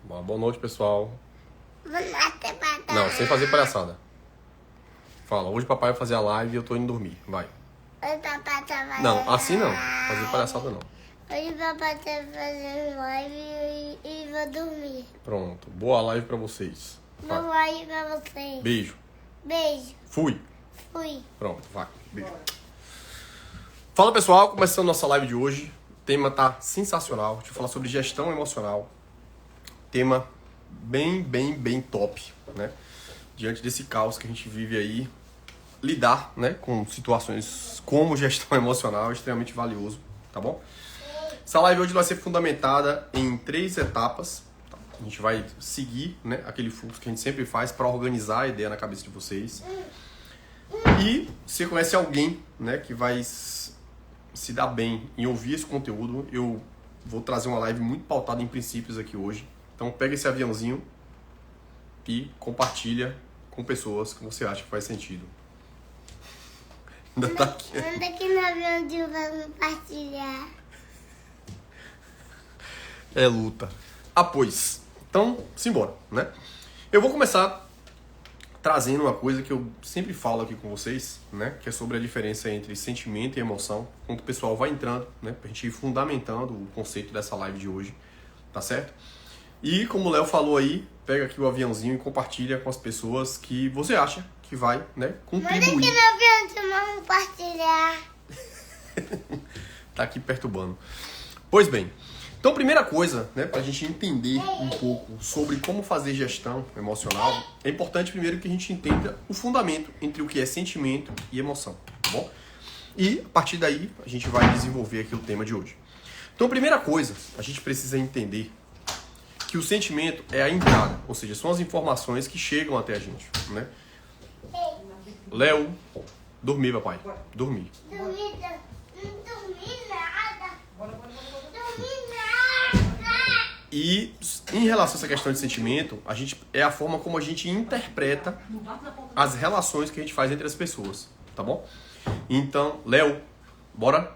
Boa noite, pessoal. Boa noite, papai. Não, sem fazer palhaçada. Fala, hoje papai vai fazer a live e eu tô indo dormir. Vai. Hoje papai tá fazendo Não, assim não. live. Fazer palhaçada não. Hoje papai tá fazendo live e vou dormir. Pronto. Boa live pra vocês. Vai. Boa live pra vocês. Beijo. Beijo. Fui. Fui. Pronto, vai. Beijo. Fala, pessoal. Começando nossa live de hoje. O tema tá sensacional. A gente vai falar sobre gestão emocional. Tema bem top, né? Diante desse caos que a gente vive aí, lidar, né, com situações como gestão emocional é extremamente valioso, tá bom? Essa live hoje vai ser fundamentada em 3 etapas. A gente vai seguir, né, aquele fluxo que a gente sempre faz para organizar a ideia na cabeça de vocês. E se você conhece alguém, né, que vai se dar bem em ouvir esse conteúdo, eu vou trazer uma live muito pautada em princípios aqui hoje. Então pega esse aviãozinho e compartilha com pessoas que você acha que faz sentido. Ainda tá aqui. Anda aqui no aviãozinho pra compartilhar. É luta. Pois. Então, simbora, né? Eu vou começar trazendo uma coisa que eu sempre falo aqui com vocês, né? Que é sobre a diferença entre sentimento e emoção. Quando o pessoal vai entrando, né? Pra gente ir fundamentando o conceito dessa live de hoje, tá certo? E como o Léo falou aí, pega aqui o aviãozinho e compartilha com as pessoas que você acha que vai, né, Manda aqui contribuir. no aviãozinho pra compartilhar. Tá aqui perturbando. Pois bem, então primeira coisa, né, pra gente entender um pouco sobre como fazer gestão emocional, é importante primeiro que a gente entenda o fundamento entre o que é sentimento e emoção, tá bom? E a partir daí a gente vai desenvolver aqui o tema de hoje. Então primeira coisa, a gente precisa entender que o sentimento é a entrada, ou seja, são as informações que chegam até a gente, né? Léo, dormir, papai. Dormir. Não dormi nada. Dormi nada. E em relação a essa questão de sentimento, é a forma como a gente interpreta as relações que a gente faz entre as pessoas, tá bom? Então, Léo, bora?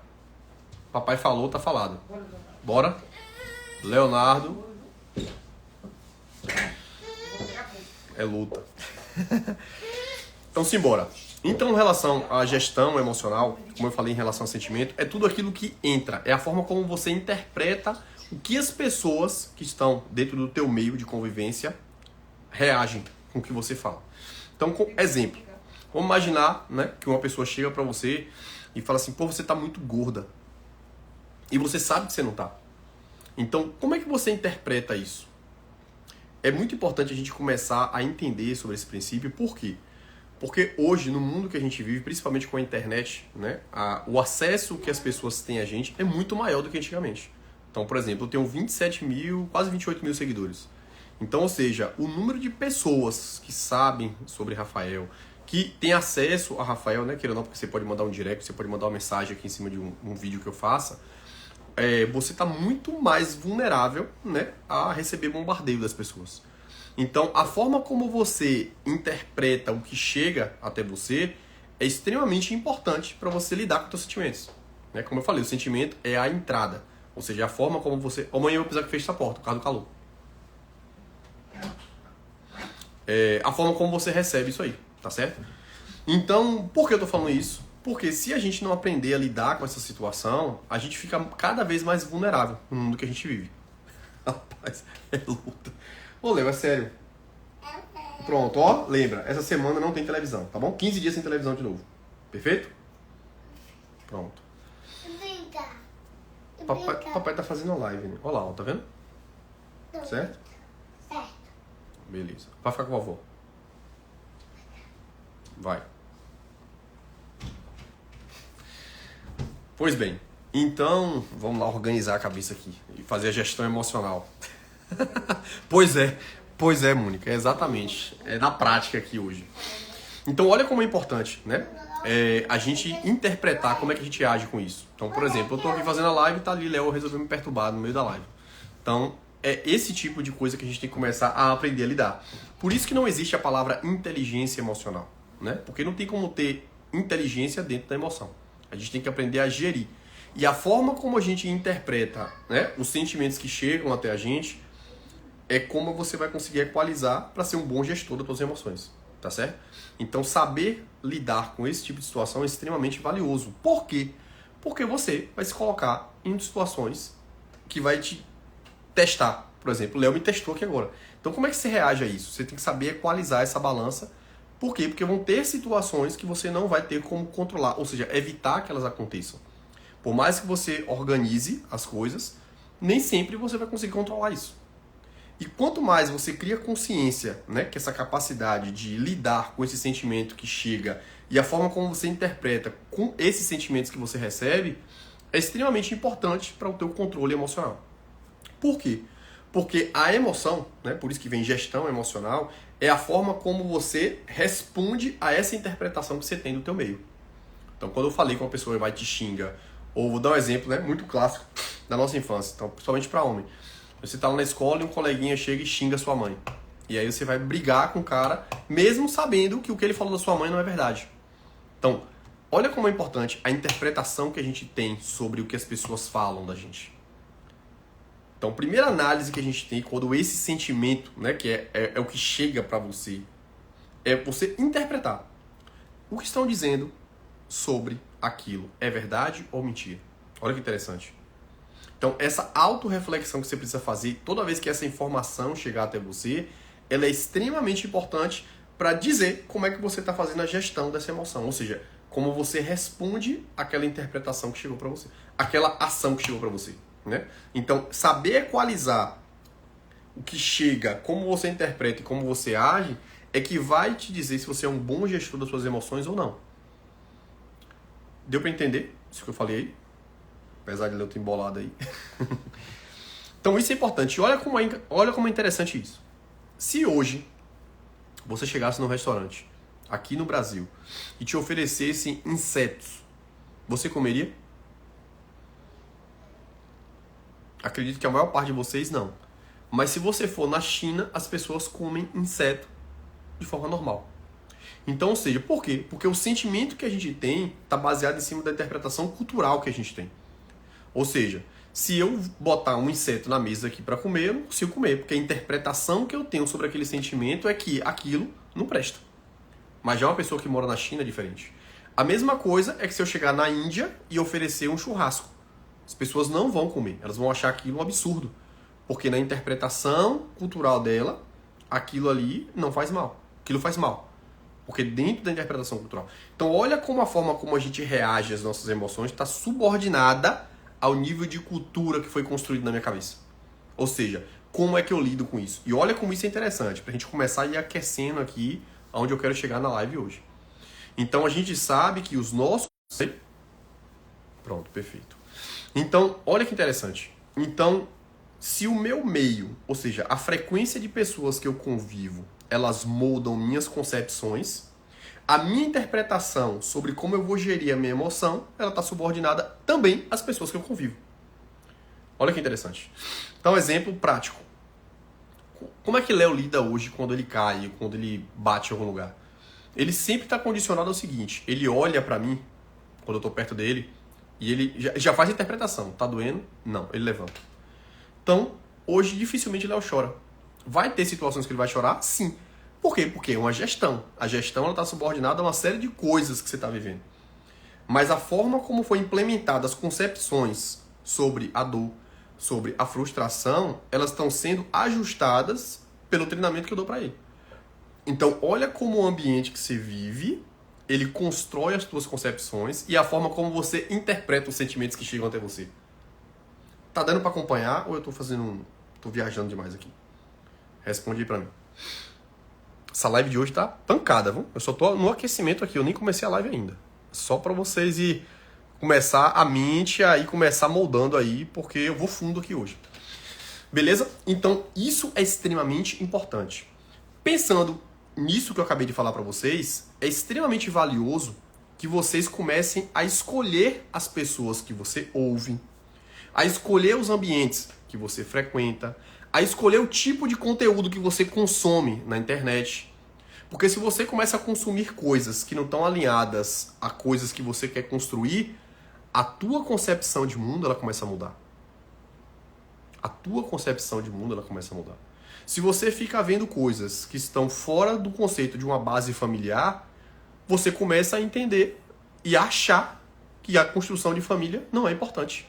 Papai falou, tá falado. Bora? Leonardo. É luta. Então, simbora. Então, em relação à gestão emocional, como eu falei em relação ao sentimento, é tudo aquilo que entra. É a forma como você interpreta o que as pessoas que estão dentro do teu meio de convivência reagem com o que você fala. Então, exemplo. Vamos imaginar, né, que uma pessoa chega pra você e fala assim, pô, você tá muito gorda. E você sabe que você não tá. Então, como é que você interpreta isso? É muito importante a gente começar a entender sobre esse princípio. Por quê? Porque hoje, no mundo que a gente vive, principalmente com a internet, né, o acesso que as pessoas têm a gente é muito maior do que antigamente. Então, por exemplo, eu tenho 27 mil, quase 28 mil seguidores. Então, ou seja, o número de pessoas que sabem sobre Rafael, que tem acesso a Rafael, né, querendo ou não, porque você pode mandar um direct, você pode mandar uma mensagem aqui em cima de um vídeo que eu faça, você está muito mais vulnerável, né, a receber bombardeio das pessoas. Então, a forma como você interpreta o que chega até você é extremamente importante para você lidar com os seus sentimentos. Né? Como eu falei, o sentimento é a entrada. Ou seja, a forma como você... Amanhã eu vou precisar que feche essa porta, por causa do calor. A forma como você recebe isso aí, tá certo? Então, por que eu tô falando isso? Porque se a gente não aprender a lidar com essa situação, a gente fica cada vez mais vulnerável no mundo que a gente vive. Rapaz, é luta. Ô, Léo, é sério. Pronto, ó, lembra, essa semana não tem televisão, tá bom? 15 dias sem televisão de novo. Perfeito? Pronto. Papai tá fazendo a live, né? Olha lá, ó, tá vendo? Certo? Certo. Beleza. Vai ficar com a vovó. Vai. Pois bem, então vamos lá organizar a cabeça aqui e fazer a gestão emocional. Pois é, Mônica, exatamente. É na prática aqui hoje. Então olha como é importante, né? A gente interpretar como é que a gente age com isso. Então, por exemplo, eu tô aqui fazendo a live e tá ali, Léo resolveu me perturbar no meio da live. Então, é esse tipo de coisa que a gente tem que começar a aprender a lidar. Por isso que não existe a palavra inteligência emocional, né? Porque não tem como ter inteligência dentro da emoção. A gente tem que aprender a gerir. E a forma como a gente interpreta, né, os sentimentos que chegam até a gente é como você vai conseguir equalizar para ser um bom gestor das suas emoções, tá certo? Então, saber lidar com esse tipo de situação é extremamente valioso. Por quê? Porque você vai se colocar em situações que vai te testar. Por exemplo, o Léo me testou aqui agora. Então, como é que você reage a isso? Você tem que saber equalizar essa balança. Por quê? Porque vão ter situações que você não vai ter como controlar, ou seja, evitar que elas aconteçam. Por mais que você organize as coisas, nem sempre você vai conseguir controlar isso. E quanto mais você cria consciência, né, que essa capacidade de lidar com esse sentimento que chega e a forma como você interpreta com esses sentimentos que você recebe, é extremamente importante para o teu controle emocional. Por quê? Porque a emoção, né, por isso que vem gestão emocional, é a forma como você responde a essa interpretação que você tem do teu meio. Então, quando eu falei que uma pessoa vai te xinga, ou vou dar um exemplo, né, muito clássico da nossa infância, então, principalmente para homem. Você está lá na escola e um coleguinha chega e xinga sua mãe. E aí você vai brigar com o cara, mesmo sabendo que o que ele falou da sua mãe não é verdade. Então, olha como é importante a interpretação que a gente tem sobre o que as pessoas falam da gente. Então, a primeira análise que a gente tem quando esse sentimento, né, que é o que chega para você, é você interpretar o que estão dizendo sobre aquilo. É verdade ou mentira? Olha que interessante. Então, essa autorreflexão que você precisa fazer toda vez que essa informação chegar até você, ela é extremamente importante para dizer como é que você está fazendo a gestão dessa emoção. Ou seja, como você responde àquela interpretação que chegou para você. Aquela ação que chegou para você. Né? Então, saber equalizar o que chega, como você interpreta e como você age, é que vai te dizer se você é um bom gestor das suas emoções ou não. Deu para entender isso que eu falei aí? Apesar de eu ter embolado aí. Então isso é importante. Olha como é interessante isso. Se hoje você chegasse num restaurante aqui no Brasil e te oferecessem insetos, você comeria? Acredito que a maior parte de vocês não. Mas se você for na China, as pessoas comem inseto de forma normal. Então, ou seja, por quê? Porque o sentimento que a gente tem está baseado em cima da interpretação cultural que a gente tem. Ou seja, se eu botar um inseto na mesa aqui para comer, eu não consigo comer, porque a interpretação que eu tenho sobre aquele sentimento é que aquilo não presta. Mas já uma pessoa que mora na China é diferente. A mesma coisa é que se eu chegar na Índia e oferecer um churrasco, as pessoas não vão comer, elas vão achar aquilo um absurdo, porque na interpretação cultural dela, aquilo ali não faz mal, aquilo faz mal. Porque dentro da interpretação cultural. Então olha como a forma como a gente reage às nossas emoções está subordinada ao nível de cultura que foi construído na minha cabeça. Ou seja, como é que eu lido com isso? E olha como isso é interessante, pra gente começar a ir aquecendo aqui aonde eu quero chegar na live hoje. Então a gente sabe que os nossos... Pronto, perfeito. Então, olha que interessante. Então, se o meu meio, ou seja, a frequência de pessoas que eu convivo, elas moldam minhas concepções, a minha interpretação sobre como eu vou gerir a minha emoção, ela está subordinada também às pessoas que eu convivo. Olha que interessante. Então, exemplo prático. Como é que Léo lida hoje quando ele cai, quando ele bate em algum lugar? Ele sempre está condicionado ao seguinte, ele olha para mim, quando eu estou perto dele, e ele já faz a interpretação. Tá doendo? Não, ele levanta. Então, hoje dificilmente Léo chora. Vai ter situações que ele vai chorar? Sim. Por quê? Porque é uma gestão. A gestão está subordinada a uma série de coisas que você está vivendo. Mas a forma como foi implementada as concepções sobre a dor, sobre a frustração, elas estão sendo ajustadas pelo treinamento que eu dou para ele. Então, olha como o ambiente que você vive, ele constrói as suas concepções e a forma como você interpreta os sentimentos que chegam até você. Tá dando para acompanhar ou eu tô viajando demais aqui? Responde aí para mim. Essa live de hoje tá pancada, viu? Eu só tô no aquecimento aqui, eu nem comecei a live ainda. Só para vocês ir começar a mente aí, começar moldando aí, porque eu vou fundo aqui hoje. Beleza? Então, isso é extremamente importante. Pensando nisso que eu acabei de falar para vocês, é extremamente valioso que vocês comecem a escolher as pessoas que você ouve, a escolher os ambientes que você frequenta, a escolher o tipo de conteúdo que você consome na internet. Porque se você começa a consumir coisas que não estão alinhadas a coisas que você quer construir, a tua concepção de mundo ela começa a mudar. A tua concepção de mundo ela começa a mudar. Se você fica vendo coisas que estão fora do conceito de uma base familiar, você começa a entender e a achar que a construção de família não é importante.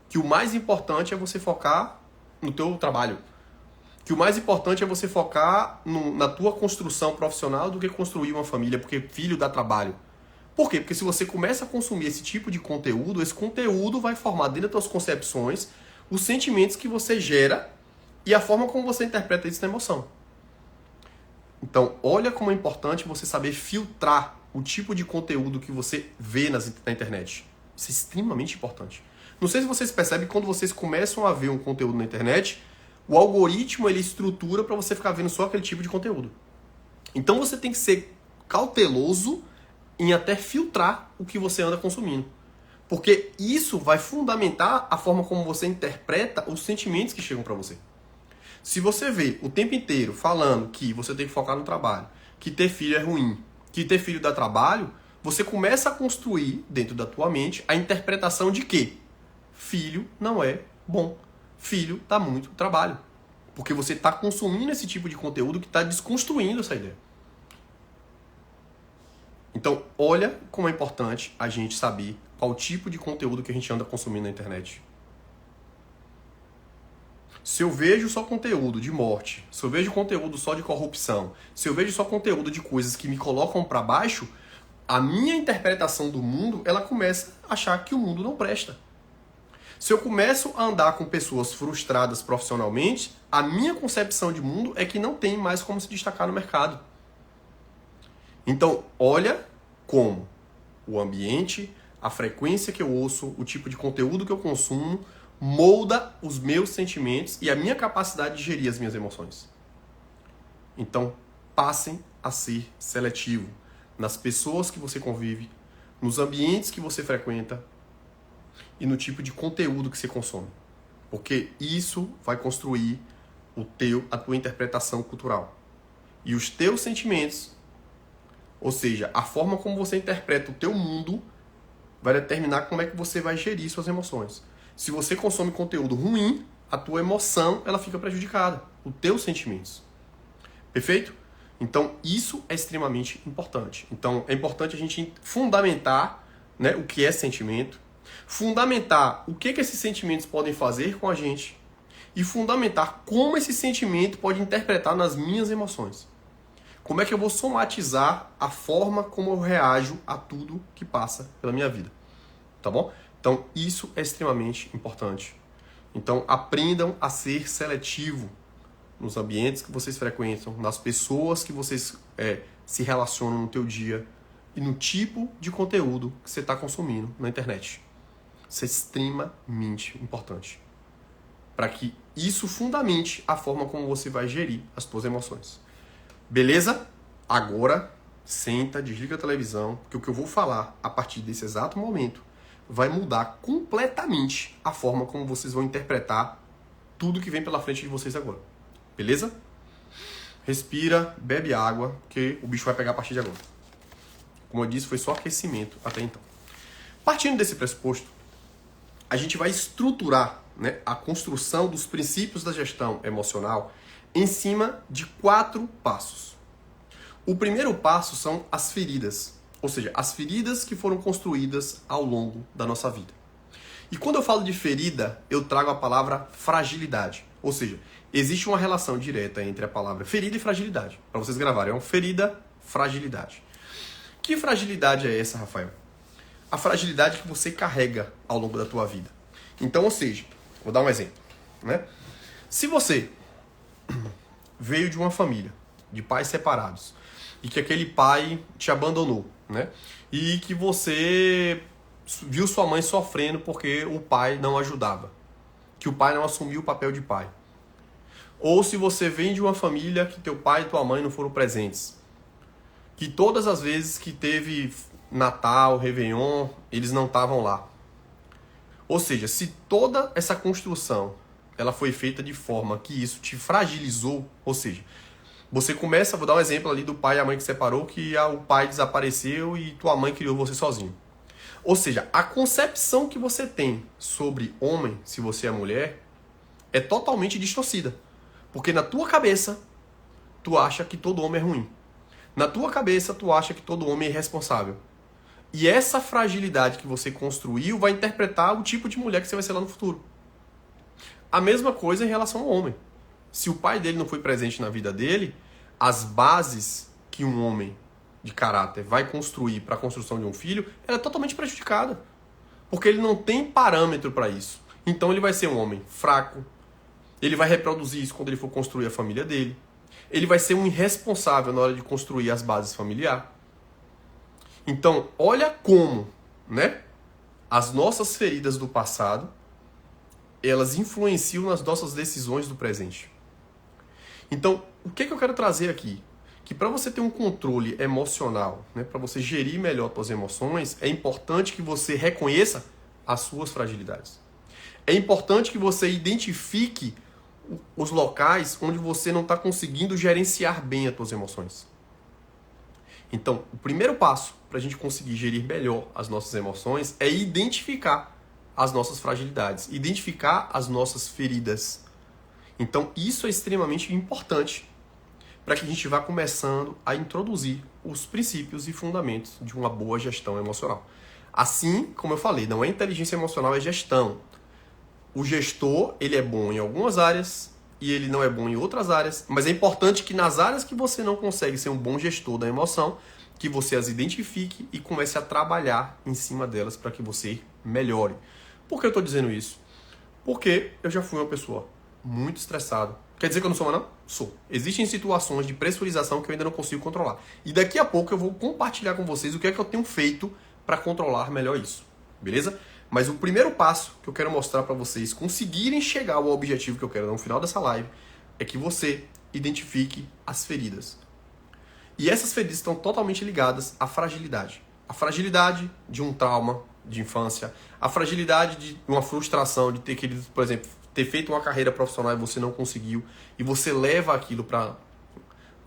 Que o mais importante é você focar no teu trabalho. Que o mais importante é você focar na tua construção profissional do que construir uma família, porque filho dá trabalho. Por quê? Porque se você começa a consumir esse tipo de conteúdo, esse conteúdo vai formar dentro das tuas concepções os sentimentos que você gera e a forma como você interpreta isso na emoção. Então, olha como é importante você saber filtrar o tipo de conteúdo que você vê na internet. Isso é extremamente importante. Não sei se vocês percebem que quando vocês começam a ver um conteúdo na internet, o algoritmo ele estrutura para você ficar vendo só aquele tipo de conteúdo. Então você tem que ser cauteloso em até filtrar o que você anda consumindo. Porque isso vai fundamentar a forma como você interpreta os sentimentos que chegam para você. Se você vê o tempo inteiro falando que você tem que focar no trabalho, que ter filho é ruim, que ter filho dá trabalho, você começa a construir dentro da tua mente a interpretação de que filho não é bom. Filho dá muito trabalho. Porque você está consumindo esse tipo de conteúdo que está desconstruindo essa ideia. Então, olha como é importante a gente saber qual tipo de conteúdo que a gente anda consumindo na internet. Se eu vejo só conteúdo de morte, se eu vejo conteúdo só de corrupção, se eu vejo só conteúdo de coisas que me colocam para baixo, a minha interpretação do mundo, ela começa a achar que o mundo não presta. Se eu começo a andar com pessoas frustradas profissionalmente, a minha concepção de mundo é que não tem mais como se destacar no mercado. Então, olha como o ambiente, a frequência que eu ouço, o tipo de conteúdo que eu consumo, molda os meus sentimentos e a minha capacidade de gerir as minhas emoções. Então, passem a ser seletivo nas pessoas que você convive, nos ambientes que você frequenta e no tipo de conteúdo que você consome. Porque isso vai construir a tua interpretação cultural. E os teus sentimentos, ou seja, a forma como você interpreta o teu mundo, vai determinar como é que você vai gerir suas emoções. Se você consome conteúdo ruim, a tua emoção ela fica prejudicada, os teus sentimentos. Perfeito? Então, isso é extremamente importante. Então, é importante a gente fundamentar, né, o que é sentimento, fundamentar o que esses sentimentos podem fazer com a gente e fundamentar como esse sentimento pode interpretar nas minhas emoções. Como é que eu vou somatizar a forma como eu reajo a tudo que passa pela minha vida. Tá bom? Então, isso é extremamente importante. Então, aprendam a ser seletivo nos ambientes que vocês frequentam, nas pessoas que vocês se relacionam no teu dia e no tipo de conteúdo que você está consumindo na internet. Isso é extremamente importante. Para que isso fundamente a forma como você vai gerir as suas emoções. Beleza? Agora, senta, desliga a televisão, porque o que eu vou falar a partir desse exato momento vai mudar completamente a forma como vocês vão interpretar tudo que vem pela frente de vocês agora. Beleza? Respira, bebe água, que o bicho vai pegar a partir de agora. Como eu disse, foi só aquecimento até então. Partindo desse pressuposto, a gente vai estruturar, né, a construção dos princípios da gestão emocional em cima de 4 passos. O primeiro passo são as feridas, ou seja, as feridas que foram construídas ao longo da nossa vida. E quando eu falo de ferida, eu trago a palavra fragilidade, ou seja, existe uma relação direta entre a palavra ferida e fragilidade. Para vocês gravarem, é uma ferida, fragilidade. Que fragilidade é essa, Rafael? A fragilidade que você carrega ao longo da tua vida. Então, ou seja, vou dar um exemplo, né? Se você veio de uma família de pais separados e que aquele pai te abandonou, né? E que você viu sua mãe sofrendo porque o pai não ajudava, que o pai não assumiu o papel de pai. Ou se você vem de uma família que teu pai e tua mãe não foram presentes, que todas as vezes que teve Natal, Réveillon, eles não estavam lá. Ou seja, se toda essa construção ela foi feita de forma que isso te fragilizou, ou seja, você começa, vou dar um exemplo ali do pai e a mãe que separou, que o pai desapareceu e tua mãe criou você sozinho. Ou seja, a concepção que você tem sobre homem, se você é mulher, é totalmente distorcida. Porque na tua cabeça, tu acha que todo homem é ruim. Na tua cabeça, tu acha que todo homem é irresponsável. E essa fragilidade que você construiu vai interpretar o tipo de mulher que você vai ser lá no futuro. A mesma coisa em relação ao homem. Se o pai dele não foi presente na vida dele, as bases que um homem de caráter vai construir para a construção de um filho, ela é totalmente prejudicada. Porque ele não tem parâmetro para isso. Então ele vai ser um homem fraco, ele vai reproduzir isso quando ele for construir a família dele, ele vai ser um irresponsável na hora de construir as bases familiares. Então, olha como, né, as nossas feridas do passado, elas influenciam nas nossas decisões do presente. Então, o que eu quero trazer aqui? Que para você ter um controle emocional, né, para você gerir melhor suas emoções, é importante que você reconheça as suas fragilidades. É importante que você identifique os locais onde você não está conseguindo gerenciar bem as suas emoções. Então, o primeiro passo para a gente conseguir gerir melhor as nossas emoções é identificar as nossas fragilidades, identificar as nossas feridas. Então, isso é extremamente importante para que a gente vá começando a introduzir os princípios e fundamentos de uma boa gestão emocional. Assim, como eu falei, não é inteligência emocional, é gestão. O gestor, ele é bom em algumas áreas e ele não é bom em outras áreas, mas é importante que nas áreas que você não consegue ser um bom gestor da emoção, que você as identifique e comece a trabalhar em cima delas para que você melhore. Por que eu estou dizendo isso? Porque eu já fui uma pessoa muito estressada. Quer dizer que eu não sou mais não? Sou. Existem situações de pressurização que eu ainda não consigo controlar. E daqui a pouco eu vou compartilhar com vocês o que é que eu tenho feito para controlar melhor isso. Beleza? Mas o primeiro passo que eu quero mostrar para vocês conseguirem chegar ao objetivo que eu quero no final dessa live é que você identifique as feridas. E essas feridas estão totalmente ligadas à fragilidade. A fragilidade de um trauma de infância, a fragilidade de uma frustração de ter querido, por exemplo, ter feito uma carreira profissional e você não conseguiu, e você leva aquilo para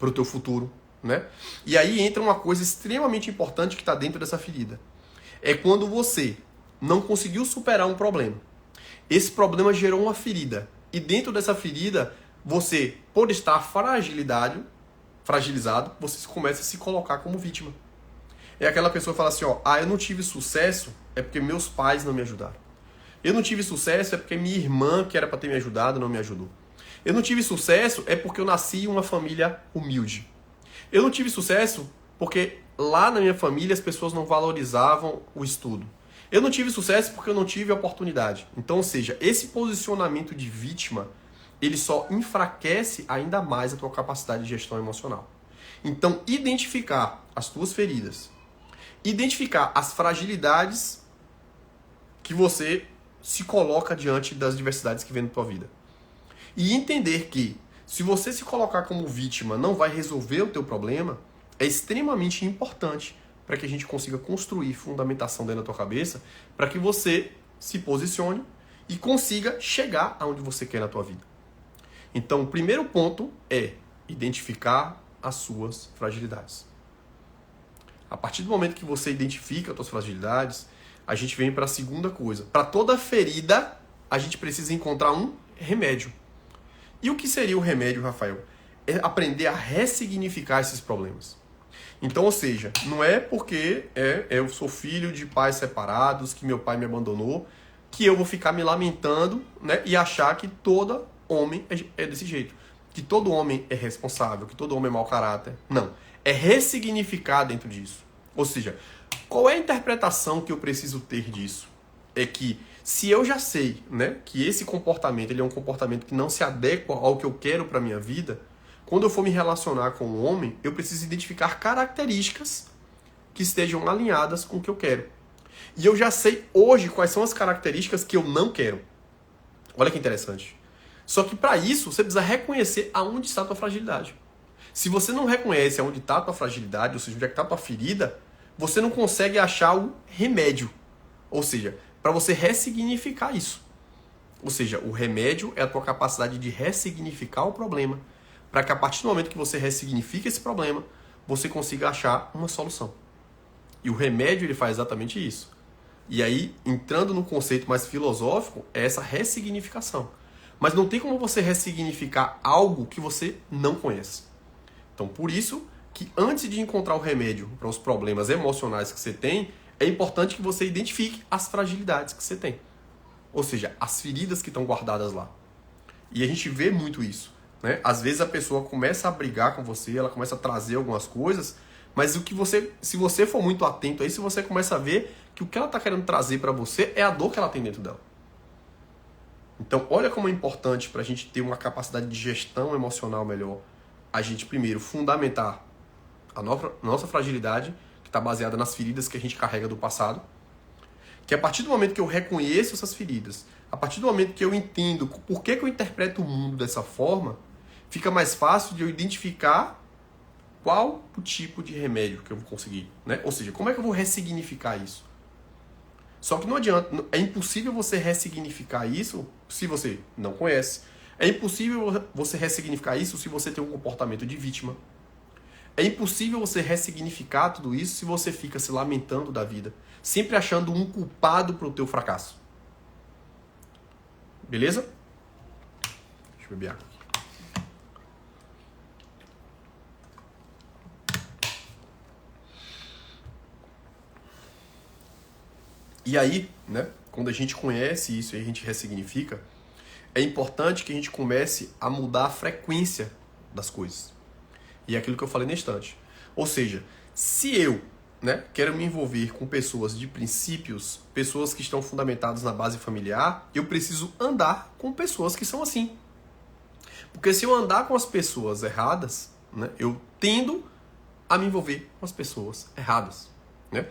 o teu futuro, né? E aí entra uma coisa extremamente importante que está dentro dessa ferida. É quando você não conseguiu superar um problema. Esse problema gerou uma ferida. E dentro dessa ferida, você, por estar fragilizado, você começa a se colocar como vítima. É aquela pessoa que fala assim, ó, eu não tive sucesso, é porque meus pais não me ajudaram. Eu não tive sucesso, é porque minha irmã, que era para ter me ajudado, não me ajudou. Eu não tive sucesso, é porque eu nasci em uma família humilde. Eu não tive sucesso porque lá na minha família as pessoas não valorizavam o estudo. Eu não tive sucesso porque eu não tive oportunidade. Então, ou seja, esse posicionamento de vítima, ele só enfraquece ainda mais a tua capacidade de gestão emocional. Então, identificar as tuas feridas, identificar as fragilidades que você se coloca diante das diversidades que vem na tua vida. E entender que, se você se colocar como vítima não vai resolver o teu problema, é extremamente importante para que a gente consiga construir fundamentação dentro da tua cabeça, para que você se posicione e consiga chegar aonde você quer na tua vida. Então, o primeiro ponto é identificar as suas fragilidades. A partir do momento que você identifica as suas fragilidades, a gente vem para a segunda coisa. Para toda ferida, a gente precisa encontrar um remédio. E o que seria o remédio, Rafael? É aprender a ressignificar esses problemas. Então, ou seja, não é porque eu sou filho de pais separados, que meu pai me abandonou, que eu vou ficar me lamentando, né, e achar que todo homem é desse jeito. Que todo homem é responsável, que todo homem é mau caráter. Não. É ressignificar dentro disso. Ou seja, qual é a interpretação que eu preciso ter disso? É que se eu já sei, né, que esse comportamento ele é um comportamento que não se adequa ao que eu quero para minha vida, quando eu for me relacionar com um homem, eu preciso identificar características que estejam alinhadas com o que eu quero. E eu já sei hoje quais são as características que eu não quero. Olha que interessante. Só que para isso, você precisa reconhecer aonde está a tua fragilidade. Se você não reconhece aonde está a tua fragilidade, ou seja, onde é que está a tua ferida, você não consegue achar o remédio. Ou seja, para você ressignificar isso. Ou seja, o remédio é a tua capacidade de ressignificar o problema, para que a partir do momento que você ressignifica esse problema, você consiga achar uma solução. E o remédio ele faz exatamente isso. E aí, entrando no conceito mais filosófico, é essa ressignificação. Mas não tem como você ressignificar algo que você não conhece. Então, por isso que antes de encontrar o remédio para os problemas emocionais que você tem, é importante que você identifique as fragilidades que você tem. Ou seja, as feridas que estão guardadas lá. E a gente vê muito isso, né? Às vezes a pessoa começa a brigar com você, ela começa a trazer algumas coisas, mas se você for muito atento aí, se você começa a ver que o que ela está querendo trazer para você é a dor que ela tem dentro dela. Então, olha como é importante para a gente ter uma capacidade de gestão emocional melhor, a gente primeiro fundamentar a nossa fragilidade, que está baseada nas feridas que a gente carrega do passado, que a partir do momento que eu reconheço essas feridas, a partir do momento que eu entendo por que eu interpreto o mundo dessa forma, fica mais fácil de eu identificar qual o tipo de remédio que eu vou conseguir, né? Ou seja, como é que eu vou ressignificar isso? Só que não adianta, é impossível você ressignificar isso se você não conhece. É impossível você ressignificar isso se você tem um comportamento de vítima. É impossível você ressignificar tudo isso se você fica se lamentando da vida, sempre achando um culpado pro teu fracasso. Beleza? Deixa eu beber água. E aí, né, quando a gente conhece isso e a gente ressignifica, é importante que a gente comece a mudar a frequência das coisas. E é aquilo que eu falei na instante. Ou seja, se eu, né, quero me envolver com pessoas de princípios, pessoas que estão fundamentadas na base familiar, eu preciso andar com pessoas que são assim. Porque se eu andar com as pessoas erradas, né, eu tendo a me envolver com as pessoas erradas, né?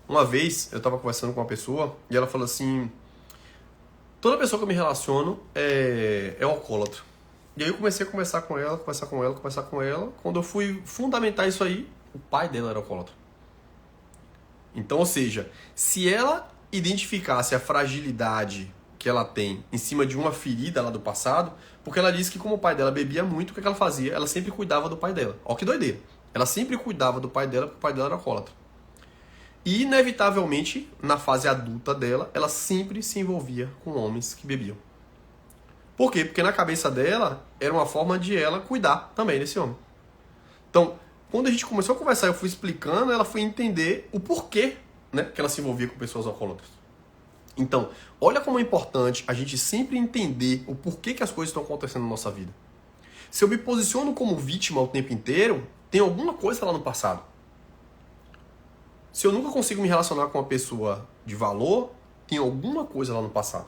Uma vez eu estava conversando com uma pessoa e ela falou assim: toda pessoa que eu me relaciono é alcoólatra. E aí eu comecei a conversar com ela. Quando eu fui fundamentar isso aí, o pai dela era alcoólatra. Então, ou seja, se ela identificasse a fragilidade que ela tem em cima de uma ferida lá do passado, porque ela disse que como o pai dela bebia muito, o que ela fazia? Ela sempre cuidava do pai dela. Ó que doideira. Ela sempre cuidava do pai dela porque o pai dela era alcoólatra. E, inevitavelmente, na fase adulta dela, ela sempre se envolvia com homens que bebiam. Por quê? Porque na cabeça dela, era uma forma de ela cuidar também desse homem. Então, quando a gente começou a conversar, eu fui explicando, ela foi entender o porquê, né, que ela se envolvia com pessoas alcoólatras. Então, olha como é importante a gente sempre entender o porquê que as coisas estão acontecendo na nossa vida. Se eu me posiciono como vítima o tempo inteiro, tem alguma coisa lá no passado. Se eu nunca consigo me relacionar com uma pessoa de valor, tem alguma coisa lá no passado.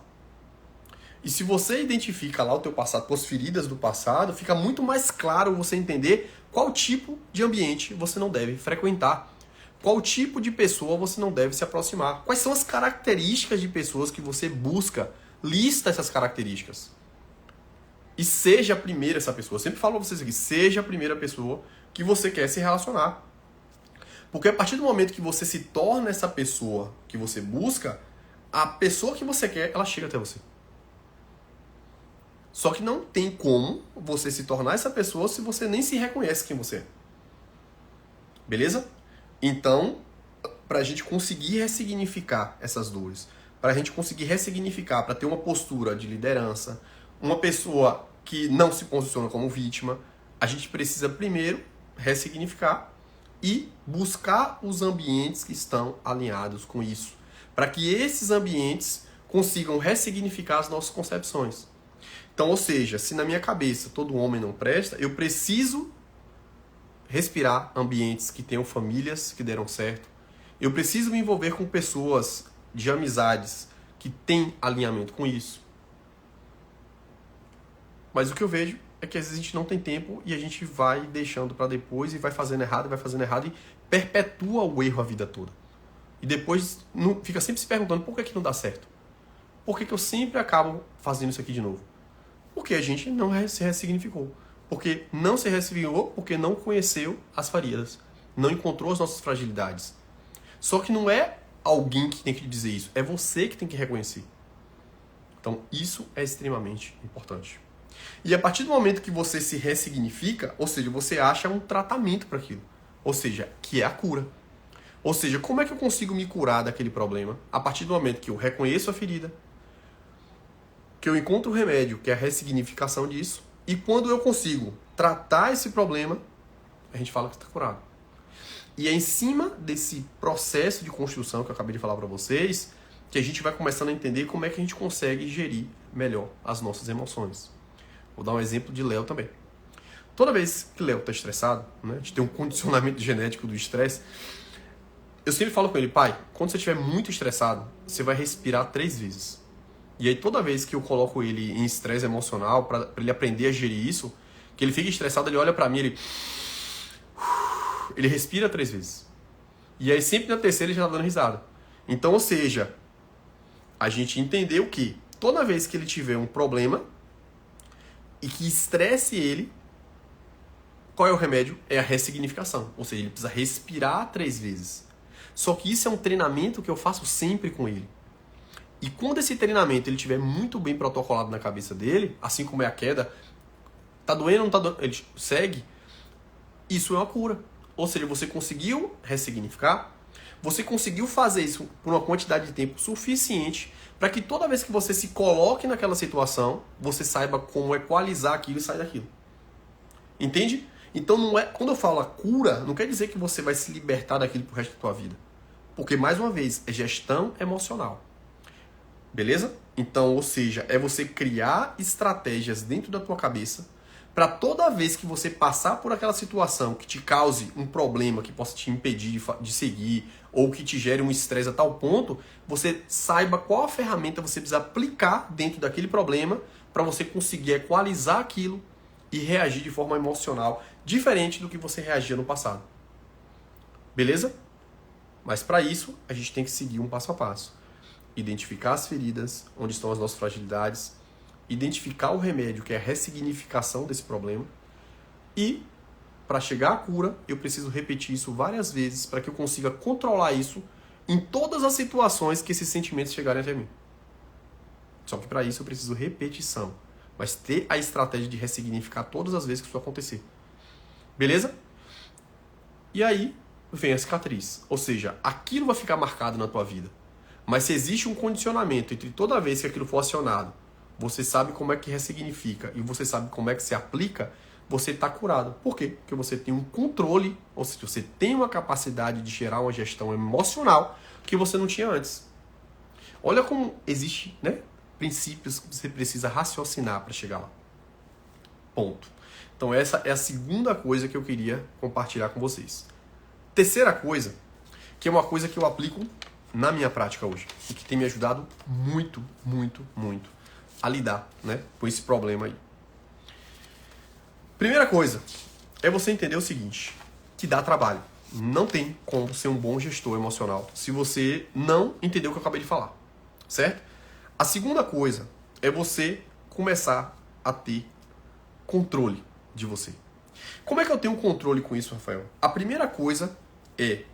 E se você identifica lá o teu passado, tuas feridas do passado, fica muito mais claro você entender qual tipo de ambiente você não deve frequentar. Qual tipo de pessoa você não deve se aproximar. Quais são as características de pessoas que você busca. Lista essas características. E seja a primeira essa pessoa. Eu sempre falo pra vocês aqui, seja a primeira pessoa que você quer se relacionar. Porque a partir do momento que você se torna essa pessoa que você busca, a pessoa que você quer, ela chega até você. Só que não tem como você se tornar essa pessoa se você nem se reconhece quem você é. Beleza? Então, para a gente conseguir ressignificar essas dores, para a gente conseguir ressignificar, para ter uma postura de liderança, uma pessoa que não se posiciona como vítima, a gente precisa primeiro ressignificar e buscar os ambientes que estão alinhados com isso, para que esses ambientes consigam ressignificar as nossas concepções. Então, ou seja, se na minha cabeça todo homem não presta, eu preciso respirar ambientes que tenham famílias que deram certo. Eu preciso me envolver com pessoas de amizades que têm alinhamento com isso. Mas o que eu vejo é que às vezes a gente não tem tempo e a gente vai deixando para depois e vai fazendo errado e perpetua o erro a vida toda. E depois fica sempre se perguntando por que não dá certo. Por que eu sempre acabo fazendo isso aqui de novo? Porque a gente não se ressignificou. Porque não se ressignificou porque não conheceu as feridas. Não encontrou as nossas fragilidades. Só que não é alguém que tem que dizer isso. É você que tem que reconhecer. Então isso é extremamente importante. E a partir do momento que você se ressignifica, ou seja, você acha um tratamento para aquilo. Ou seja, que é a cura. Ou seja, como é que eu consigo me curar daquele problema? A partir do momento que eu reconheço a ferida, que eu encontro o remédio, que é a ressignificação disso, e quando eu consigo tratar esse problema, a gente fala que está curado. E é em cima desse processo de construção que eu acabei de falar para vocês, que a gente vai começando a entender como é que a gente consegue gerir melhor as nossas emoções. Vou dar um exemplo de Léo também. Toda vez que Léo está estressado, né, a gente tem um condicionamento genético do estresse, eu sempre falo com ele, pai, quando você estiver muito estressado, você vai respirar 3 vezes. E aí toda vez que eu coloco ele em estresse emocional, para ele aprender a gerir isso, que ele fica estressado, ele olha para mim, ele respira 3 vezes. E aí sempre na terceira ele já tá dando risada. Então, ou seja, a gente entendeu que toda vez que ele tiver um problema e que estresse ele, qual é o remédio? É a ressignificação. Ou seja, ele precisa respirar 3 vezes. Só que isso é um treinamento que eu faço sempre com ele. E quando esse treinamento ele estiver muito bem protocolado na cabeça dele, assim como é a queda, tá doendo ou não tá doendo, ele segue, isso é uma cura. Ou seja, você conseguiu ressignificar, você conseguiu fazer isso por uma quantidade de tempo suficiente para que toda vez que você se coloque naquela situação, você saiba como equalizar aquilo e sair daquilo. Entende? Então, não é, quando eu falo a cura, não quer dizer que você vai se libertar daquilo pro resto da tua vida. Porque, mais uma vez, é gestão emocional. Beleza? Então, ou seja, é você criar estratégias dentro da tua cabeça para toda vez que você passar por aquela situação que te cause um problema, que possa te impedir de seguir, ou que te gere um estresse a tal ponto, você saiba qual a ferramenta você precisa aplicar dentro daquele problema para você conseguir equalizar aquilo e reagir de forma emocional, diferente do que você reagia no passado. Beleza? Mas para isso, a gente tem que seguir um passo a passo. Identificar as feridas, onde estão as nossas fragilidades, identificar o remédio, que é a ressignificação desse problema, e para chegar à cura, eu preciso repetir isso várias vezes para que eu consiga controlar isso em todas as situações que esses sentimentos chegarem até mim. Só que para isso eu preciso repetição, mas ter a estratégia de ressignificar todas as vezes que isso acontecer. Beleza? E aí vem a cicatriz, ou seja, aquilo vai ficar marcado na tua vida. Mas se existe um condicionamento entre toda vez que aquilo for acionado, você sabe como é que ressignifica e você sabe como é que se aplica, você está curado. Por quê? Porque você tem um controle, ou seja, você tem uma capacidade de gerar uma gestão emocional que você não tinha antes. Olha como existe, né, princípios que você precisa raciocinar para chegar lá. Ponto. Então essa é a segunda coisa que eu queria compartilhar com vocês. Terceira coisa, que é uma coisa que eu aplico na minha prática hoje e que tem me ajudado muito, muito, muito a lidar, né, com esse problema aí. Primeira coisa é você entender o seguinte, que dá trabalho. Não tem como ser um bom gestor emocional se você não entender o que eu acabei de falar, certo? A segunda coisa é você começar a ter controle de você. Como é que eu tenho controle com isso, Rafael? A primeira coisa é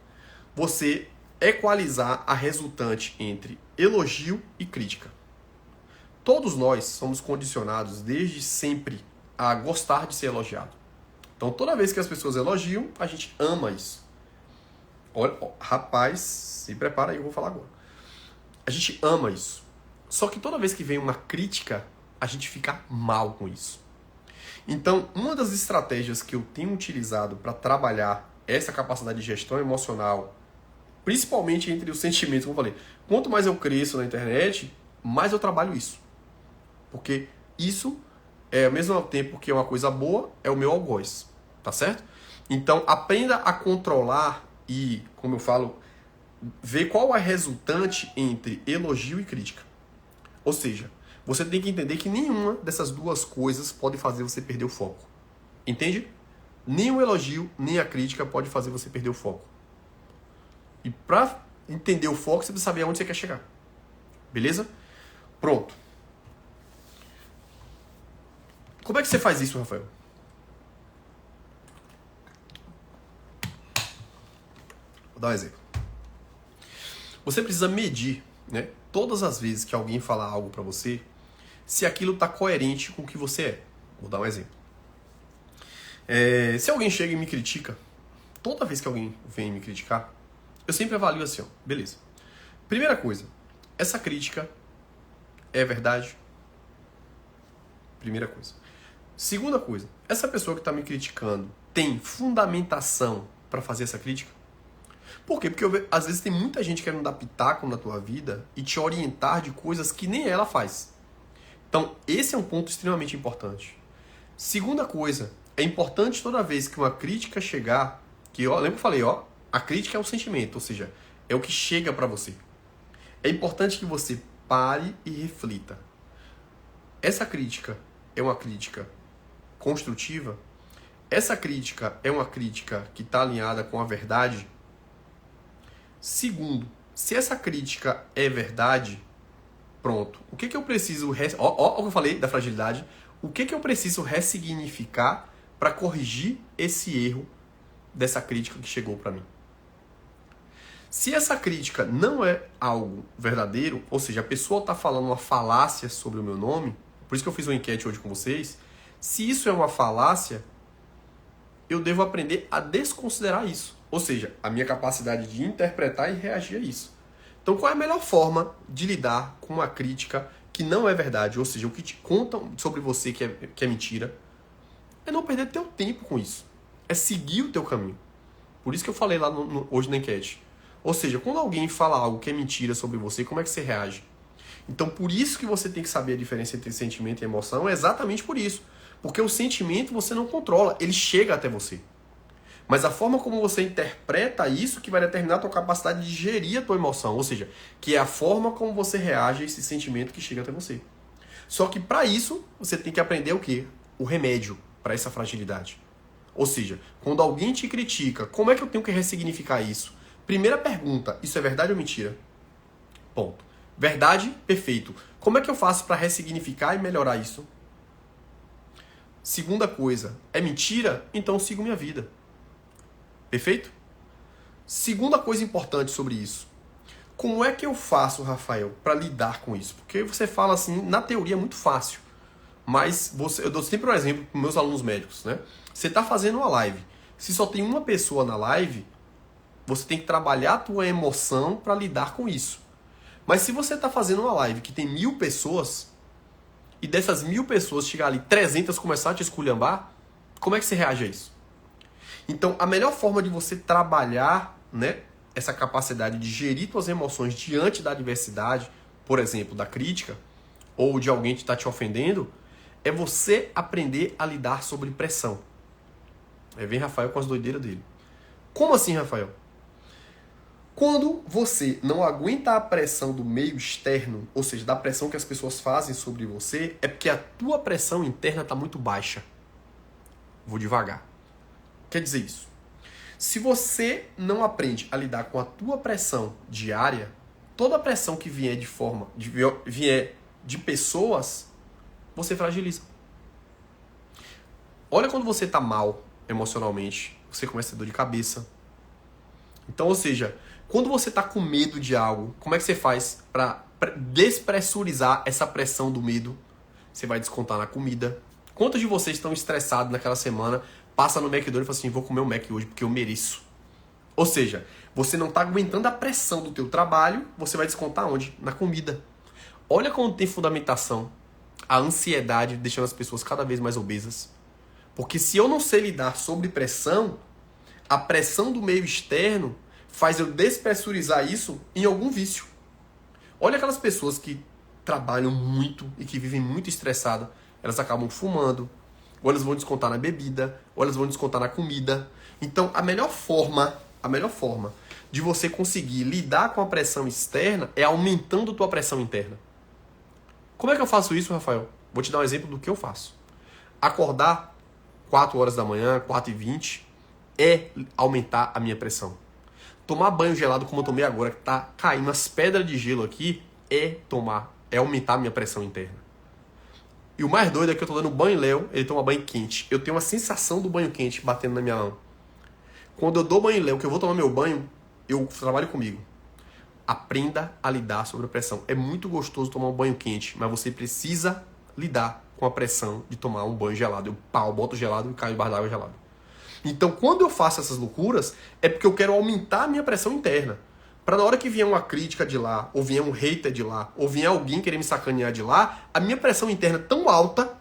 você equalizar a resultante entre elogio e crítica. Todos nós somos condicionados desde sempre a gostar de ser elogiado. Então, toda vez que as pessoas elogiam, a gente ama isso. Olha, rapaz, se prepara aí, eu vou falar agora. A gente ama isso. Só que toda vez que vem uma crítica, a gente fica mal com isso. Então, uma das estratégias que eu tenho utilizado para trabalhar essa capacidade de gestão emocional, principalmente entre os sentimentos, como eu falei, quanto mais eu cresço na internet, mais eu trabalho isso. Porque isso é, ao mesmo tempo que é uma coisa boa, é o meu algoz, tá certo? Então, aprenda a controlar e, como eu falo, ver qual é a resultante entre elogio e crítica. Ou seja, você tem que entender que nenhuma dessas duas coisas pode fazer você perder o foco. Entende? Nem o elogio, nem a crítica pode fazer você perder o foco. E para entender o foco, você precisa saber aonde você quer chegar. Beleza? Pronto. Como é que você faz isso, Rafael? Vou dar um exemplo. Você precisa medir, né, todas as vezes que alguém falar algo para você, se aquilo está coerente com o que você é. Vou dar um exemplo. Se alguém chega e me critica, toda vez que alguém vem me criticar, eu sempre avalio assim, ó, beleza. Primeira coisa, essa crítica é verdade? Primeira coisa. Segunda coisa, essa pessoa que está me criticando tem fundamentação para fazer essa crítica? Por quê? Porque às vezes tem muita gente querendo dar pitaco na tua vida e te orientar de coisas que nem ela faz. Então, esse é um ponto extremamente importante. Segunda coisa, é importante toda vez que uma crítica chegar, que lembra que eu falei, a crítica é o sentimento, ou seja, é o que chega para você. É importante que você pare e reflita. Essa crítica é uma crítica construtiva? Essa crítica é uma crítica que está alinhada com a verdade? Segundo, se essa crítica é verdade, pronto. O que eu preciso... Ó o que eu falei da fragilidade. O que eu preciso ressignificar para corrigir esse erro dessa crítica que chegou para mim? Se essa crítica não é algo verdadeiro, ou seja, a pessoa está falando uma falácia sobre o meu nome, por isso que eu fiz uma enquete hoje com vocês, se isso é uma falácia, eu devo aprender a desconsiderar isso. Ou seja, a minha capacidade de interpretar e reagir a isso. Então, qual é a melhor forma de lidar com uma crítica que não é verdade? Ou seja, o que te contam sobre você que é mentira? É não perder teu tempo com isso. É seguir o teu caminho. Por isso que eu falei lá hoje na enquete. Ou seja, quando alguém fala algo que é mentira sobre você, como é que você reage? Então, por isso que você tem que saber a diferença entre sentimento e emoção, é exatamente por isso. Porque o sentimento você não controla, ele chega até você. Mas a forma como você interpreta isso que vai determinar a tua capacidade de gerir a tua emoção. Ou seja, que é a forma como você reage a esse sentimento que chega até você. Só que para isso, você tem que aprender o quê? O remédio para essa fragilidade. Ou seja, quando alguém te critica, como é que eu tenho que ressignificar isso? Primeira pergunta, isso é verdade ou mentira? Ponto. Verdade, perfeito. Como é que eu faço para ressignificar e melhorar isso? Segunda coisa, é mentira? Então sigo minha vida. Perfeito? Segunda coisa importante sobre isso. Como é que eu faço, Rafael, para lidar com isso? Porque você fala assim, na teoria é muito fácil. Mas eu dou sempre um exemplo para meus alunos médicos, né? Você está fazendo uma live. Se só tem uma pessoa na live, você tem que trabalhar a tua emoção para lidar com isso. Mas se você está fazendo uma live que tem 1000 pessoas, e dessas 1000 pessoas chegar ali 300 começar a te esculhambar, como é que você reage a isso? Então, a melhor forma de você trabalhar, né, essa capacidade de gerir suas emoções diante da adversidade, por exemplo, da crítica, ou de alguém que está te ofendendo, é você aprender a lidar sob pressão. Aí vem Rafael com as doideiras dele. Como assim, Rafael? Quando você não aguenta a pressão do meio externo, ou seja, da pressão que as pessoas fazem sobre você, é porque a tua pressão interna está muito baixa. Vou devagar. Quer dizer isso? Se você não aprende a lidar com a tua pressão diária, toda a pressão que vier vier de pessoas, você fragiliza. Olha quando você está mal emocionalmente, você começa a ter dor de cabeça. Então, ou seja, quando você está com medo de algo, como é que você faz para despressurizar essa pressão do medo? Você vai descontar na comida. Quantos de vocês estão estressados naquela semana, passa no McDonald's e fala assim, vou comer um Mac hoje porque eu mereço. Ou seja, você não está aguentando a pressão do teu trabalho, você vai descontar onde? Na comida. Olha como tem fundamentação a ansiedade deixando as pessoas cada vez mais obesas. Porque se eu não sei lidar sob pressão, a pressão do meio externo faz eu despressurizar isso em algum vício. Olha aquelas pessoas que trabalham muito e que vivem muito estressadas, elas acabam fumando, ou elas vão descontar na bebida, ou elas vão descontar na comida. Então, a melhor forma de você conseguir lidar com a pressão externa é aumentando tua pressão interna. Como é que eu faço isso, Rafael? Vou te dar um exemplo do que eu faço. Acordar 4 horas da manhã, 4h20, é aumentar a minha pressão. Tomar banho gelado como eu tomei agora, que tá caindo as pedras de gelo aqui, é aumentar a minha pressão interna. E o mais doido é que eu tô dando banho Léo, ele toma banho quente. Eu tenho uma sensação do banho quente batendo na minha mão. Quando eu dou banho Léo, que eu vou tomar meu banho, eu trabalho comigo. Aprenda a lidar sobre a pressão. É muito gostoso tomar um banho quente, mas você precisa lidar com a pressão de tomar um banho gelado. Eu boto gelado e caio embaixo da água gelada. Então, quando eu faço essas loucuras, é porque eu quero aumentar a minha pressão interna. Para na hora que vier uma crítica de lá, ou vier um hater de lá, ou vier alguém querer me sacanear de lá, a minha pressão interna é tão alta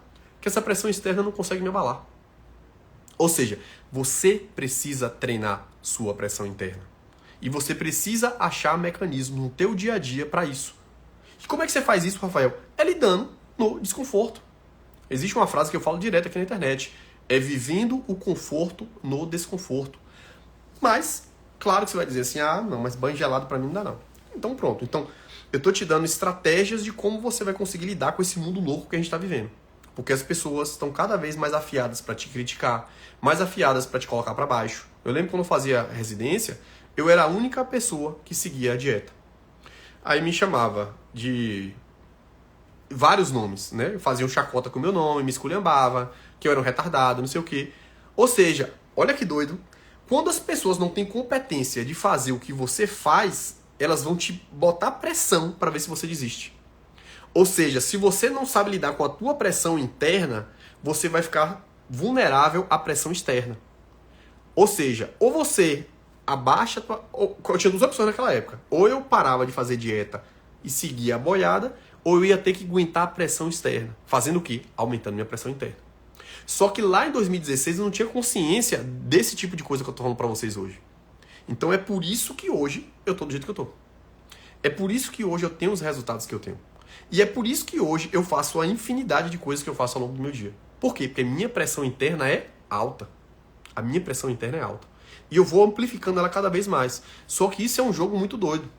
que essa pressão externa não consegue me abalar. Ou seja, você precisa treinar sua pressão interna. E você precisa achar mecanismos no teu dia a dia para isso. E como é que você faz isso, Rafael? É lidando no desconforto. Existe uma frase que eu falo direto aqui na internet. É vivendo o conforto no desconforto. Mas, claro que você vai dizer assim, não, mas banho gelado para mim não dá não. Então pronto. Então, eu tô te dando estratégias de como você vai conseguir lidar com esse mundo louco que a gente está vivendo. Porque as pessoas estão cada vez mais afiadas para te criticar, mais afiadas para te colocar para baixo. Eu lembro quando eu fazia residência, eu era a única pessoa que seguia a dieta. Aí me chamava de vários nomes, né? Faziam chacota com o meu nome, me esculhambava, que eu era um retardado, não sei o quê. Ou seja, olha que doido. Quando as pessoas não têm competência de fazer o que você faz, elas vão te botar pressão para ver se você desiste. Ou seja, se você não sabe lidar com a tua pressão interna, você vai ficar vulnerável à pressão externa. Ou seja, ou você abaixa a tua... Eu tinha duas opções naquela época. Ou eu parava de fazer dieta e seguia a boiada, ou eu ia ter que aguentar a pressão externa. Fazendo o quê? Aumentando minha pressão interna. Só que lá em 2016 eu não tinha consciência desse tipo de coisa que eu tô falando pra vocês hoje. Então é por isso que hoje eu tô do jeito que eu tô. É por isso que hoje eu tenho os resultados que eu tenho. E é por isso que hoje eu faço a infinidade de coisas que eu faço ao longo do meu dia. Por quê? Porque minha pressão interna é alta. A minha pressão interna é alta. E eu vou amplificando ela cada vez mais. Só que isso é um jogo muito doido.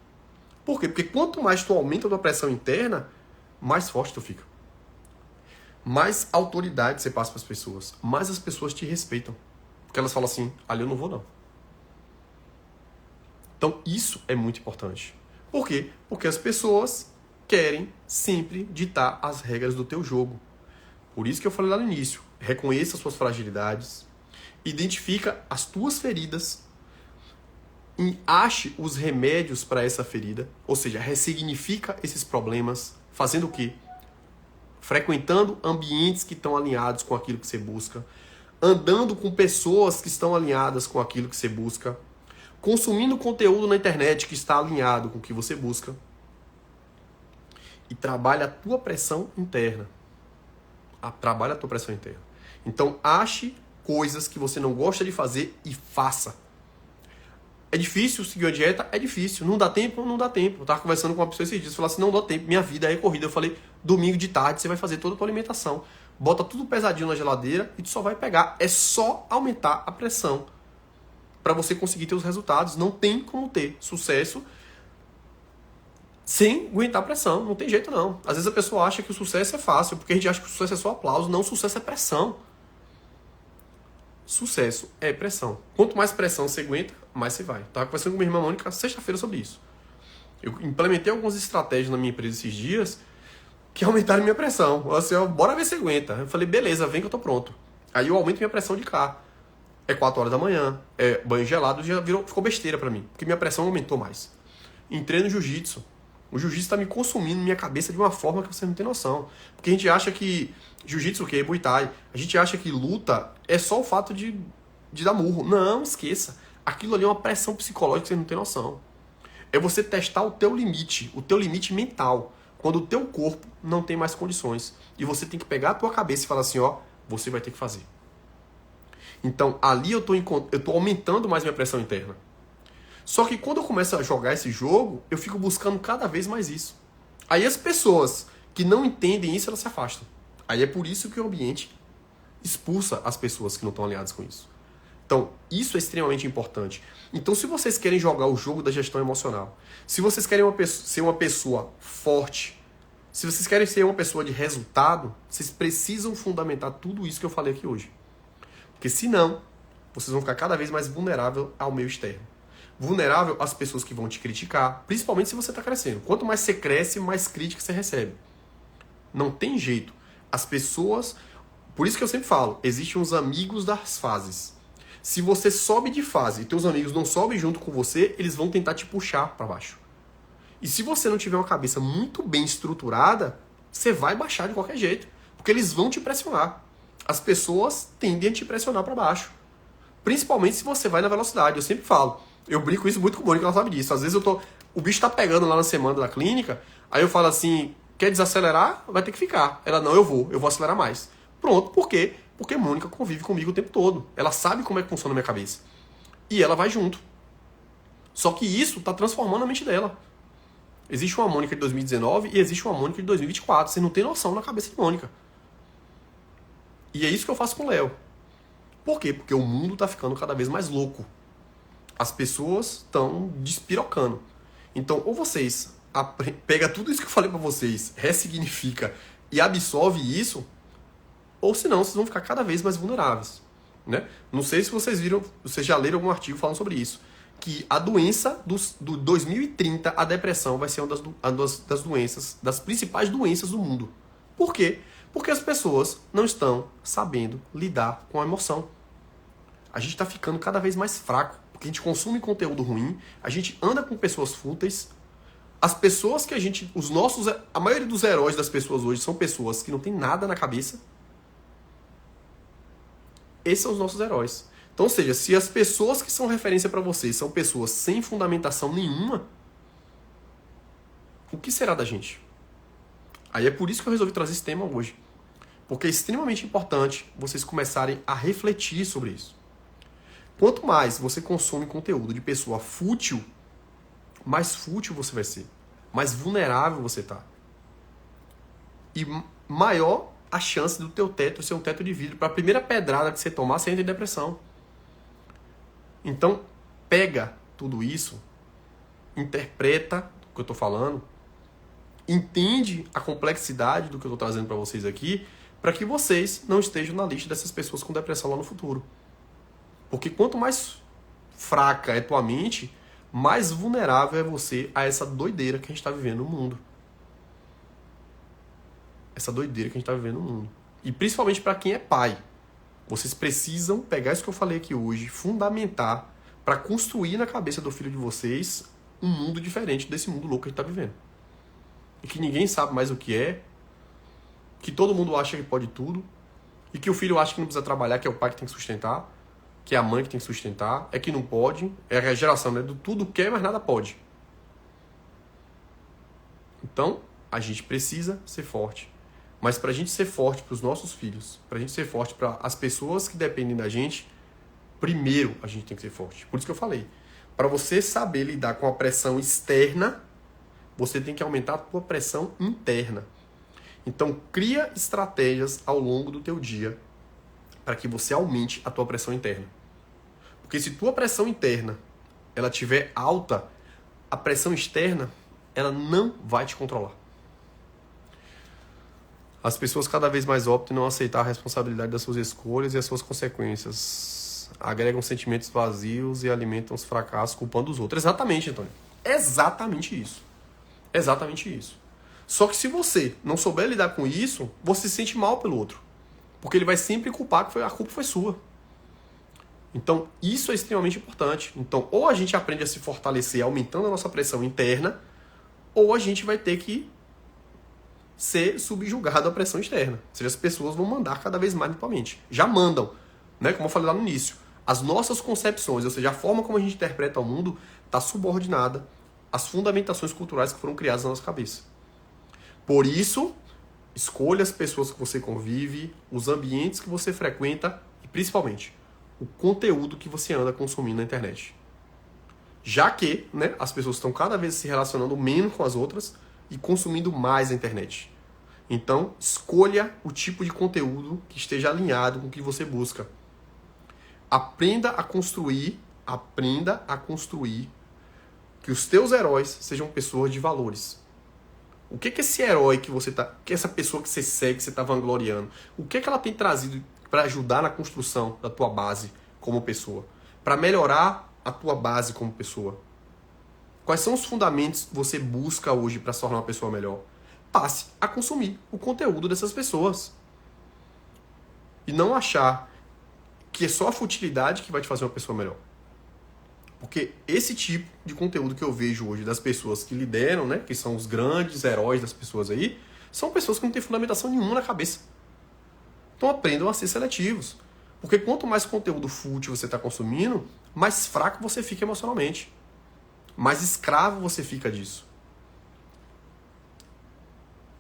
Por quê? Porque quanto mais tu aumenta a tua pressão interna, mais forte tu fica. Mais autoridade você passa para as pessoas. Mais as pessoas te respeitam. Porque elas falam assim, ali eu não vou não. Então isso é muito importante. Por quê? Porque as pessoas querem sempre ditar as regras do teu jogo. Por isso que eu falei lá no início. Reconheça as suas fragilidades. Identifica as tuas feridas. E ache os remédios para essa ferida. Ou seja, ressignifica esses problemas. Fazendo o quê? Frequentando ambientes que estão alinhados com aquilo que você busca. Andando com pessoas que estão alinhadas com aquilo que você busca. Consumindo conteúdo na internet que está alinhado com o que você busca. E trabalha a tua pressão interna. Trabalha a tua pressão interna. Então, ache coisas que você não gosta de fazer e faça. É difícil seguir a dieta? É difícil. Não dá tempo? Não dá tempo. Eu tava conversando com uma pessoa esses dias, falou assim, não dá tempo, minha vida é corrida. Eu falei, domingo de tarde você vai fazer toda a tua alimentação. Bota tudo pesadinho na geladeira e tu só vai pegar. É só aumentar a pressão para você conseguir ter os resultados. Não tem como ter sucesso sem aguentar a pressão. Não tem jeito não. Às vezes a pessoa acha que o sucesso é fácil, porque a gente acha que o sucesso é só aplauso. Não, o sucesso é pressão. Sucesso é pressão. Quanto mais pressão você aguenta, mais você vai. Estava conversando com minha irmã Mônica sexta-feira sobre isso. Eu implementei algumas estratégias na minha empresa esses dias que aumentaram minha pressão. Eu assim, bora ver se aguenta. Eu falei, beleza, vem que eu tô pronto. Aí eu aumento minha pressão de cá. É 4 horas da manhã, é banho gelado, já ficou besteira pra mim, porque minha pressão aumentou mais. Entrei no jiu-jitsu. O jiu-jitsu tá me consumindo minha cabeça de uma forma que você não tem noção. Porque a gente acha que jiu-jitsu o quê? Muay Thai. A gente acha que luta é só o fato de dar murro. Não, esqueça. Aquilo ali é uma pressão psicológica que você não tem noção. É você testar o teu limite mental. Quando o teu corpo não tem mais condições. E você tem que pegar a tua cabeça e falar assim, ó, você vai ter que fazer. Então, ali eu tô aumentando mais minha pressão interna. Só que quando eu começo a jogar esse jogo, eu fico buscando cada vez mais isso. Aí as pessoas que não entendem isso, elas se afastam. Aí é por isso que o ambiente expulsa as pessoas que não estão alinhadas com isso. Então, isso é extremamente importante. Então, se vocês querem jogar o jogo da gestão emocional, se vocês querem ser uma pessoa forte, se vocês querem ser uma pessoa de resultado, vocês precisam fundamentar tudo isso que eu falei aqui hoje. Porque senão, vocês vão ficar cada vez mais vulnerável ao meio externo. Vulnerável às pessoas que vão te criticar, principalmente se você está crescendo. Quanto mais você cresce, mais crítica você recebe. Não tem jeito. As pessoas... Por isso que eu sempre falo, existem os amigos das fases. Se você sobe de fase e teus amigos não sobem junto com você, eles vão tentar te puxar para baixo. E se você não tiver uma cabeça muito bem estruturada, você vai baixar de qualquer jeito. Porque eles vão te pressionar. As pessoas tendem a te pressionar para baixo. Principalmente se você vai na velocidade. Eu sempre falo. Eu brinco isso muito com o Mônica, ela sabe disso. Às vezes o bicho tá pegando lá na semana da clínica, aí eu falo assim, quer desacelerar? Vai ter que ficar. Ela, não, eu vou acelerar mais. Pronto, por quê? Porque Mônica convive comigo o tempo todo. Ela sabe como é que funciona a minha cabeça. E ela vai junto. Só que isso está transformando a mente dela. Existe uma Mônica de 2019 e existe uma Mônica de 2024. Você não tem noção na cabeça de Mônica. E é isso que eu faço com o Léo. Por quê? Porque o mundo está ficando cada vez mais louco. As pessoas estão despirocando. Então, ou vocês pega tudo isso que eu falei para vocês, ressignifica e absorve isso, ou senão vocês vão ficar cada vez mais vulneráveis. Né? Não sei se vocês viram, vocês já leram algum artigo falando sobre isso. Que a doença do 2030, a depressão, vai ser uma das doenças, das principais doenças do mundo. Por quê? Porque as pessoas não estão sabendo lidar com a emoção. A gente está ficando cada vez mais fraco, porque a gente consome conteúdo ruim, a gente anda com pessoas fúteis. As pessoas que a maioria dos heróis das pessoas hoje são pessoas que não têm nada na cabeça. Esses são os nossos heróis. Então, ou seja, se as pessoas que são referência para vocês são pessoas sem fundamentação nenhuma, o que será da gente? Aí é por isso que eu resolvi trazer esse tema hoje. Porque é extremamente importante vocês começarem a refletir sobre isso. Quanto mais você consome conteúdo de pessoa fútil, mais fútil você vai ser. Mais vulnerável você tá. E maior a chance do teu teto ser um teto de vidro. Para a primeira pedrada que você tomar, você entra em depressão. Então, pega tudo isso, interpreta o que eu estou falando, entende a complexidade do que eu estou trazendo para vocês aqui, para que vocês não estejam na lista dessas pessoas com depressão lá no futuro. Porque quanto mais fraca é tua mente, mais vulnerável é você a essa doideira que a gente está vivendo no mundo. Essa doideira que a gente está vivendo no mundo. E principalmente para quem é pai. Vocês precisam pegar isso que eu falei aqui hoje, fundamentar, para construir na cabeça do filho de vocês um mundo diferente desse mundo louco que a gente está vivendo. E que ninguém sabe mais o que é, que todo mundo acha que pode tudo, e que o filho acha que não precisa trabalhar, que é o pai que tem que sustentar, que é a mãe que tem que sustentar, é que não pode, é a geração, né, do tudo quer, mas nada pode. Então, a gente precisa ser forte. Mas para a gente ser forte para os nossos filhos, para a gente ser forte para as pessoas que dependem da gente, primeiro a gente tem que ser forte. Por isso que eu falei. Para você saber lidar com a pressão externa, você tem que aumentar a tua pressão interna. Então, cria estratégias ao longo do teu dia para que você aumente a tua pressão interna. Porque se tua pressão interna ela estiver alta, a pressão externa ela não vai te controlar. As pessoas cada vez mais optam em não aceitar a responsabilidade das suas escolhas e as suas consequências. Agregam sentimentos vazios e alimentam os fracassos culpando os outros. Exatamente, Antônio. Exatamente isso. Exatamente isso. Só que se você não souber lidar com isso, você se sente mal pelo outro. Porque ele vai sempre culpar que a culpa foi sua. Então, isso é extremamente importante. Então, ou a gente aprende a se fortalecer aumentando a nossa pressão interna, ou a gente vai ter que ser subjugado à pressão externa. Ou seja, as pessoas vão mandar cada vez mais na tua mente. Já mandam, né? Como eu falei lá no início. As nossas concepções, ou seja, a forma como a gente interpreta o mundo, está subordinada às fundamentações culturais que foram criadas na nossa cabeça. Por isso, escolha as pessoas que você convive, os ambientes que você frequenta e, principalmente, o conteúdo que você anda consumindo na internet. Já que, né, as pessoas estão cada vez se relacionando menos com as outras e consumindo mais a internet. Então, escolha o tipo de conteúdo que esteja alinhado com o que você busca. Aprenda a construir que os teus heróis sejam pessoas de valores. O que esse herói que essa pessoa que você segue, que você está vangloriando, o que ela tem trazido para ajudar na construção da tua base como pessoa? Para melhorar a tua base como pessoa? Quais são os fundamentos que você busca hoje para se tornar uma pessoa melhor? Passe a consumir o conteúdo dessas pessoas. E não achar que é só a futilidade que vai te fazer uma pessoa melhor. Porque esse tipo de conteúdo que eu vejo hoje das pessoas que lideram, né, que são os grandes heróis das pessoas aí, são pessoas que não têm fundamentação nenhuma na cabeça. Então aprendam a ser seletivos. Porque quanto mais conteúdo fútil você está consumindo, mais fraco você fica emocionalmente. Mais escravo você fica disso.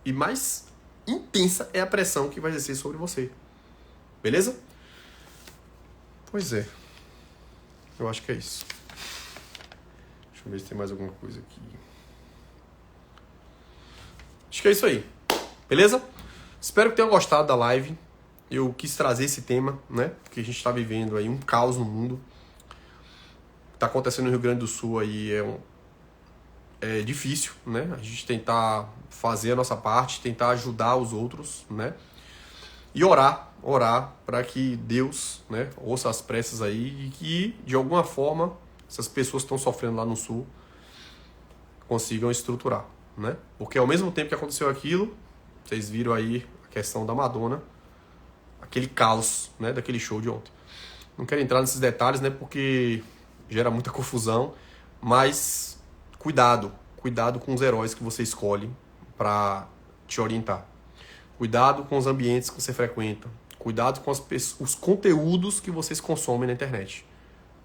E mais intensa é a pressão que vai exercer sobre você. Beleza? Pois é. Eu acho que é isso. Deixa eu ver se tem mais alguma coisa aqui. Acho que é isso aí. Beleza? Espero que tenham gostado da live. Eu quis trazer esse tema, né? Porque a gente está vivendo aí um caos no mundo. O que está acontecendo no Rio Grande do Sul aí é difícil, né? A gente tentar fazer a nossa parte, tentar ajudar os outros, né? E orar para que Deus, né, ouça as preces aí e que, de alguma forma, essas pessoas que estão sofrendo lá no Sul consigam estruturar, né? Porque ao mesmo tempo que aconteceu aquilo, vocês viram aí a questão da Madonna, aquele caos, né, daquele show de ontem. Não quero entrar nesses detalhes, né, porque gera muita confusão, mas cuidado com os heróis que você escolhe para te orientar. Cuidado com os ambientes que você frequenta. Cuidado com os conteúdos que vocês consomem na internet.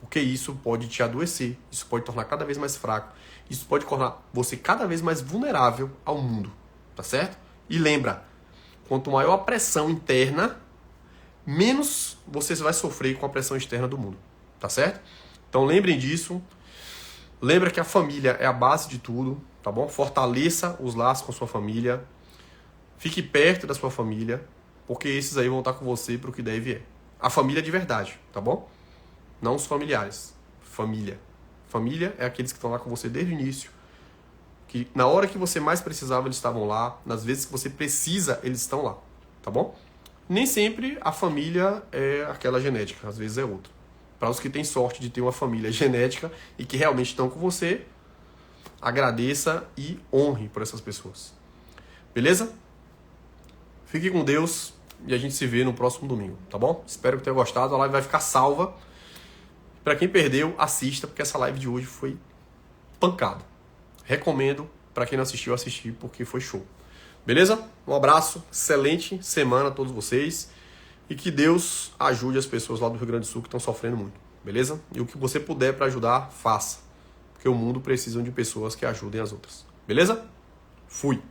Porque isso pode te adoecer, isso pode tornar cada vez mais fraco, isso pode tornar você cada vez mais vulnerável ao mundo, tá certo? E lembra, quanto maior a pressão interna, menos você vai sofrer com a pressão externa do mundo, tá certo? Então lembrem disso, lembra que a família é a base de tudo, tá bom? Fortaleça os laços com a sua família, fique perto da sua família, porque esses aí vão estar com você para o que deve é. A família de verdade, tá bom? Não os familiares. Família. Família é aqueles que estão lá com você desde o início, que na hora que você mais precisava eles estavam lá, nas vezes que você precisa eles estão lá, tá bom? Nem sempre a família é aquela genética, às vezes é outra. Para os que têm sorte de ter uma família genética e que realmente estão com você, agradeça e honre por essas pessoas. Beleza? Fique com Deus e a gente se vê no próximo domingo, tá bom? Espero que tenha gostado. A live vai ficar salva. Para quem perdeu, assista, porque essa live de hoje foi pancada. Recomendo para quem não assistiu, assistir, porque foi show. Beleza? Um abraço, excelente semana a todos vocês e que Deus ajude as pessoas lá do Rio Grande do Sul que estão sofrendo muito. Beleza? E o que você puder para ajudar, faça. Porque o mundo precisa de pessoas que ajudem as outras. Beleza? Fui!